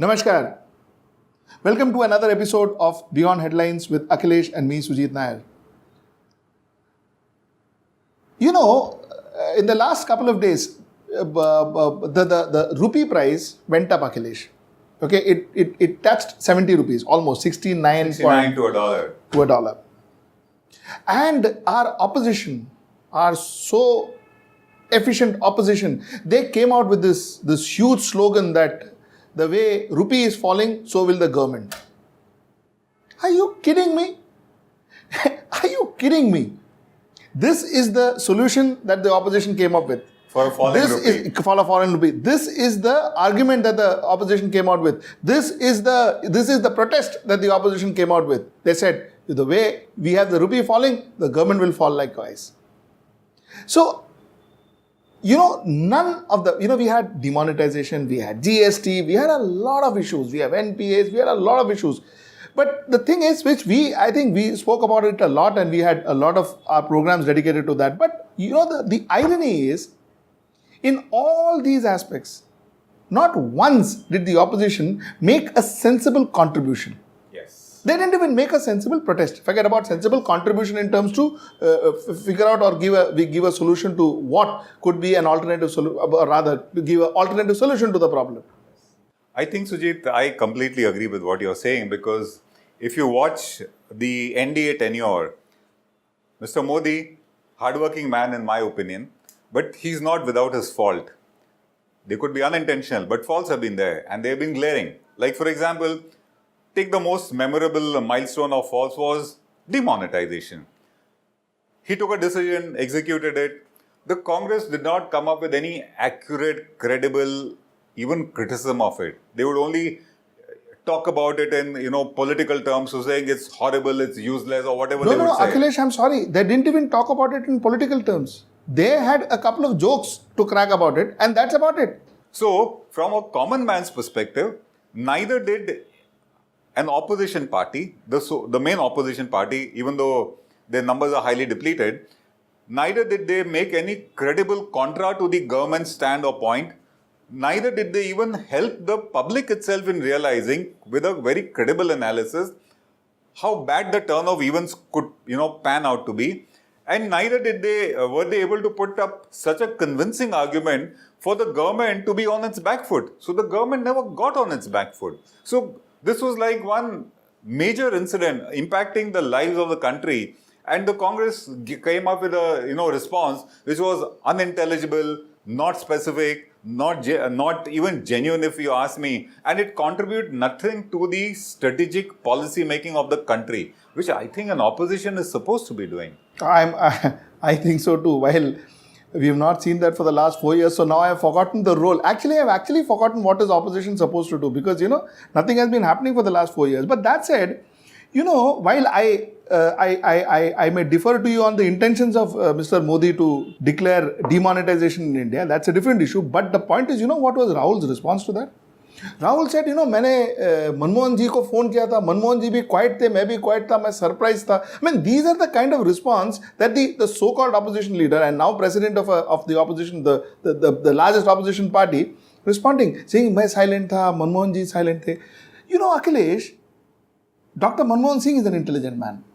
Namaskar. Welcome to another episode of Beyond Headlines with Akhilesh and me, Sujit Nair. In the last couple of days, the rupee price went up, Akhilesh. Okay, it touched 70 rupees, almost 69 to a dollar. To a dollar. And our opposition, our so efficient opposition, they came out with this huge slogan that the way rupee is falling, so will the government. Are you kidding me? Are you kidding me? This is the solution that the opposition came up with. For a falling rupee. For a falling rupee. This is the argument that the opposition came out with. This is the protest that the opposition came out with. They said, the way we have the rupee falling, the government will fall likewise. So, none of the, we had demonetization, we had GST, we had a lot of issues, we have NPAs, we had a lot of issues. But the thing is, which I think we spoke about it a lot and we had a lot of our programs dedicated to that. But, the irony is, in all these aspects, not once did the opposition make a sensible contribution. They didn't even make a sensible protest. Forget about sensible contribution in terms to figure out or give a solution to what could be an alternative solution, or rather give an alternative solution to the problem. I think, Sujit, I completely agree with what you're saying, because if you watch the NDA tenure, Mr. Modi, hardworking man in my opinion, but he's not without his fault. They could be unintentional, but faults have been there and they've been glaring. Like, for example, take the most memorable milestone of faults was demonetization. He took a decision, executed it. The Congress did not come up with any accurate, credible, even criticism of it. They would only talk about it in, political terms, so saying it's horrible, it's useless, or whatever they would say. Akhilesh, I'm sorry. They didn't even talk about it in political terms. They had a couple of jokes to crack about it, and that's about it. So, from a common man's perspective, neither did an opposition party, the main opposition party, even though their numbers are highly depleted, neither did they make any credible contra to the government's stand or point. Neither did they even help the public itself in realizing, with a very credible analysis, how bad the turn of events could, pan out to be. And neither were they able to put up such a convincing argument for the government to be on its back foot. So the government never got on its back foot. So this was like one major incident impacting the lives of the country, and the Congress came up with a response which was unintelligible, not specific, not even genuine if you ask me, and it contributed nothing to the strategic policy making of the country, which I think an opposition is supposed to be doing. I think so too. While we have not seen that for the last 4 years, so now I have forgotten the role. Actually, I have forgotten what is opposition supposed to do, because nothing has been happening for the last 4 years. But that said, while I may differ to you on the intentions of Mr. Modi to declare demonetization in India, that's a different issue. But the point is, what was Rahul's response to that? Rahul said, मैंने मनमोहन जी को phone किया था, मनमोहन जी भी quiet थे, मैं भी quiet था, मैं surprised था. I mean, these are the kind of response that the so-called opposition leader and now president of the opposition, the largest opposition party, responding, saying, मैं silent था, मनमोहन जी silent थे. Akhilesh, Dr. Manmohan Singh is an intelligent man.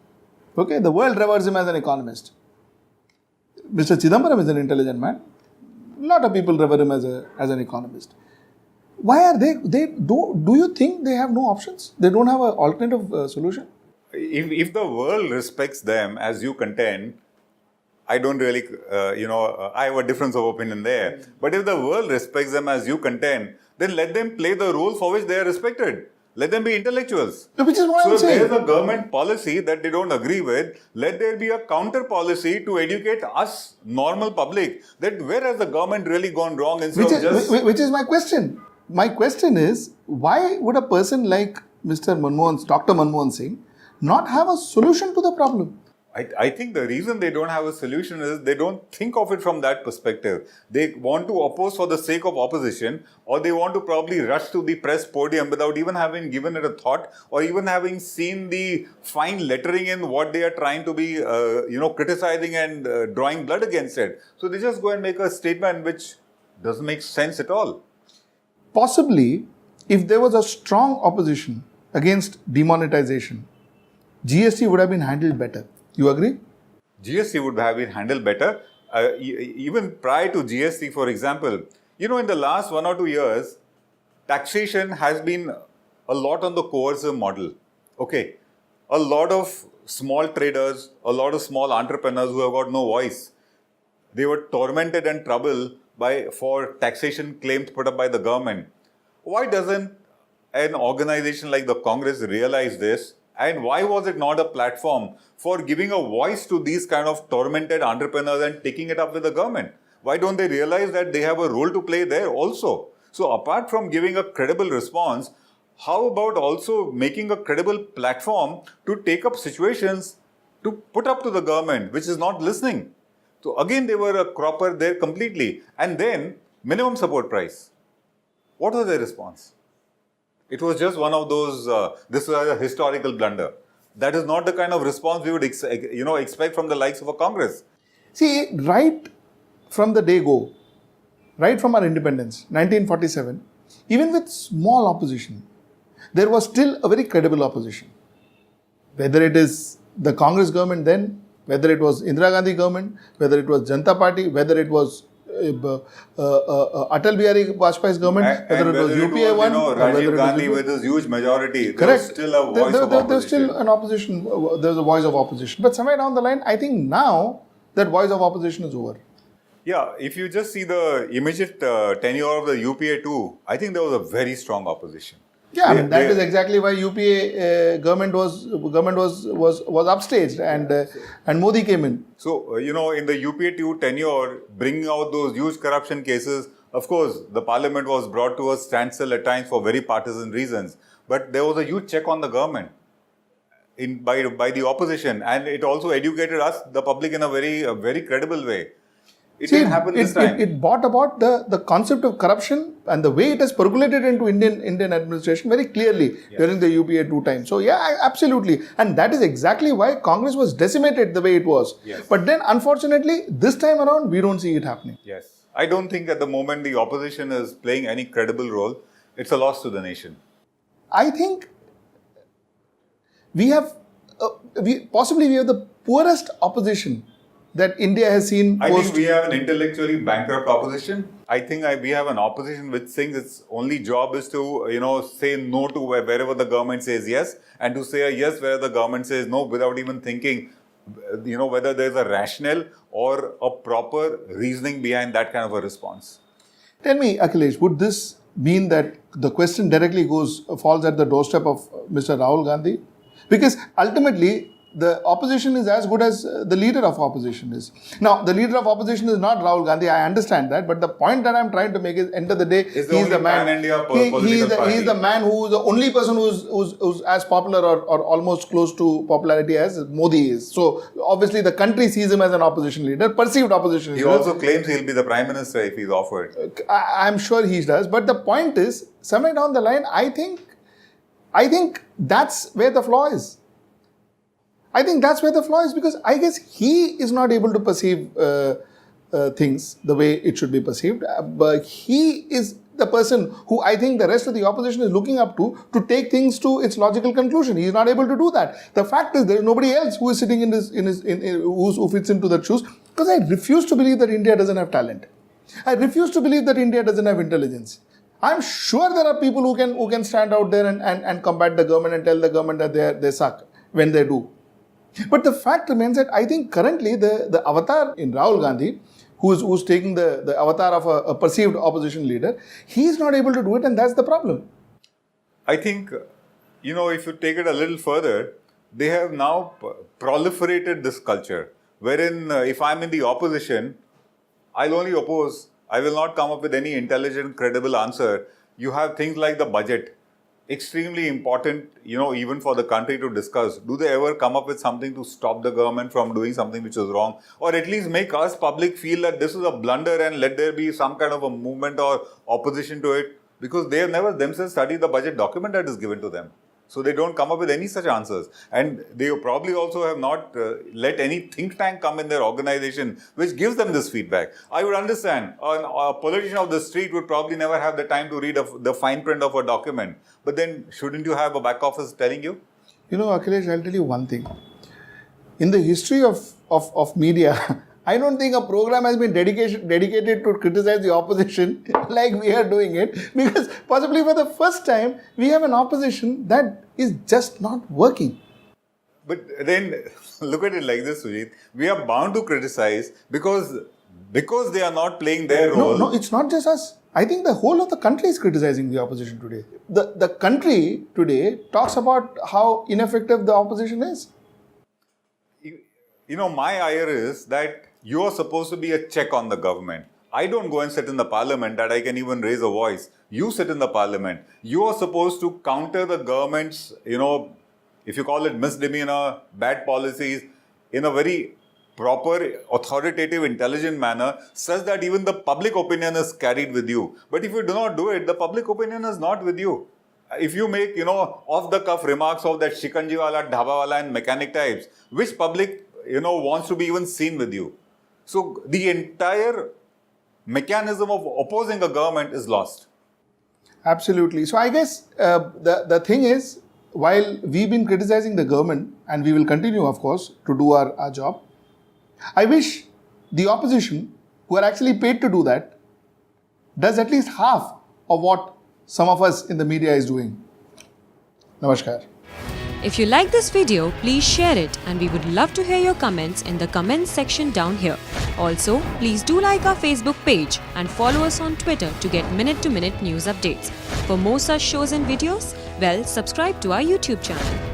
Okay, the world reveres him as an economist. Mr. Chidambaram is an intelligent man. A lot of people revere him as an economist. Why are do you think they have no options? They don't have an alternative solution? If the world respects them as you contend, I don't really, I have a difference of opinion there. But if the world respects them as you contend, then let them play the role for which they are respected. Let them be intellectuals. Which is what I'm saying. So if there's a government policy that they don't agree with, let there be a counter policy to educate us, normal public, that where has the government really gone wrong Which is my question. My question is, why would a person like Dr. Manmohan Singh not have a solution to the problem? I think the reason they don't have a solution is they don't think of it from that perspective. They want to oppose for the sake of opposition, or they want to probably rush to the press podium without even having given it a thought, or even having seen the fine lettering in what they are trying to be, criticizing and drawing blood against it. So they just go and make a statement which doesn't make sense at all. Possibly, if there was a strong opposition against demonetization, GST would have been handled better. You agree? GST would have been handled better. Even prior to GST, for example, in the last 1 or 2 years, taxation has been a lot on the coercive model. Okay. A lot of small traders, a lot of small entrepreneurs who have got no voice, they were tormented and troubled for taxation claims put up by the government. Why doesn't an organization like the Congress realize this? And why was it not a platform for giving a voice to these kind of tormented entrepreneurs and taking it up with the government? Why don't they realize that they have a role to play there also? So apart from giving a credible response, how about also making a credible platform to take up situations to put up to the government, which is not listening? So again, they were a cropper there completely. And then minimum support price. What was their response? It was just one of those, this was a historical blunder. That is not the kind of response we would expect from the likes of a Congress. See, right from the day go, right from our independence, 1947, even with small opposition, there was still a very credible opposition. Whether it is the Congress government then, whether it was Indira Gandhi government, whether it was Janata Party, whether it was Atal Bihari Vajpayee's government, whether it was UPA one, Rajiv Gandhi with his huge majority, correct. There was still a voice of opposition. There's still an opposition, there's a voice of opposition. But somewhere down the line, I think now that voice of opposition is over. Yeah, if you just see the immediate tenure of the UPA too, I think there was a very strong opposition. Yeah, that is exactly why UPA government was upstaged and Modi came in. So, in the UPA 2 tenure, bringing out those huge corruption cases, of course, the parliament was brought to a standstill at times for very partisan reasons. But there was a huge check on the government by the opposition, and it also educated us, the public, in a very credible way. It didn't happen this time. It brought about the concept of corruption and the way it has percolated into Indian administration very clearly during the UPA 2 time. So yeah, absolutely. And that is exactly why Congress was decimated the way it was. Yes. But then unfortunately, this time around, we don't see it happening. Yes. I don't think at the moment the opposition is playing any credible role. It's a loss to the nation. I think we have the poorest opposition that India has seen. I think we have an intellectually bankrupt opposition. I think we have an opposition which thinks its only job is to, say no to wherever the government says yes, and to say a yes where the government says no without even thinking, whether there's a rationale or a proper reasoning behind that kind of a response. Tell me, Akhilesh, would this mean that the question directly falls at the doorstep of Mr. Rahul Gandhi? Because ultimately, the opposition is as good as the leader of opposition is. Now, the leader of opposition is not Rahul Gandhi, I understand that, but the point that I'm trying to make is, end of the day, he's the man. He's the man who is the only person who's as popular or almost close to popularity as Modi is. So, obviously, the country sees him as an opposition leader, perceived opposition leader. He also claims he'll be the Prime Minister if he's offered. I'm sure he does, but the point is, somewhere down the line, I think that's where the flaw is. I think that's where the flaw is, because I guess he is not able to perceive things the way it should be perceived. But he is the person who I think the rest of the opposition is looking up to take things to its logical conclusion. He is not able to do that. The fact is there is nobody else who is sitting who fits into the shoes, because I refuse to believe that India doesn't have talent. I refuse to believe that India doesn't have intelligence. I'm sure there are people who can stand out there and combat the government and tell the government that they suck when they do. But the fact remains that I think currently the avatar in Rahul Gandhi, who's taking the avatar of a perceived opposition leader, he's not able to do it, and that's the problem. I think, if you take it a little further, they have now proliferated this culture, wherein if I'm in the opposition, I'll only oppose. I will not come up with any intelligent, credible answer. You have things like the budget. Extremely important, even for the country to discuss. Do they ever come up with something to stop the government from doing something which is wrong? Or at least make us public feel that this is a blunder and let there be some kind of a movement or opposition to it? Because they have never themselves studied the budget document that is given to them. So they don't come up with any such answers. And they probably also have not let any think tank come in their organization which gives them this feedback. I would understand a politician of the street would probably never have the time to read the fine print of a document. But then shouldn't you have a back office telling you? You know, Akhilesh, I'll tell you one thing. In the history of media, I don't think a program has been dedicated to criticize the opposition like we are doing it, because possibly for the first time we have an opposition that is just not working. But then look at it like this, Sujit. We are bound to criticize because they are not playing their role. No, it's not just us. I think the whole of the country is criticizing the opposition today. The country today talks about how ineffective the opposition is. You know, my ire is that you are supposed to be a check on the government. I don't go and sit in the parliament that I can even raise a voice. You sit in the parliament. You are supposed to counter the government's, if you call it misdemeanor, bad policies, in a very proper, authoritative, intelligent manner, such that even the public opinion is carried with you. But if you do not do it, the public opinion is not with you. If you make, off-the-cuff remarks of that shikanjiwala, dhabawala and mechanic types, which public, wants to be even seen with you? So the entire mechanism of opposing a government is lost. Absolutely. So I guess the thing is, while we've been criticizing the government, and we will continue, of course, to do our job, I wish the opposition, who are actually paid to do that, does at least half of what some of us in the media is doing. Namaskar. If you like this video, please share it, and we would love to hear your comments in the comments section down here. Also, please do like our Facebook page and follow us on Twitter to get minute-to-minute news updates. For more such shows and videos, subscribe to our YouTube channel.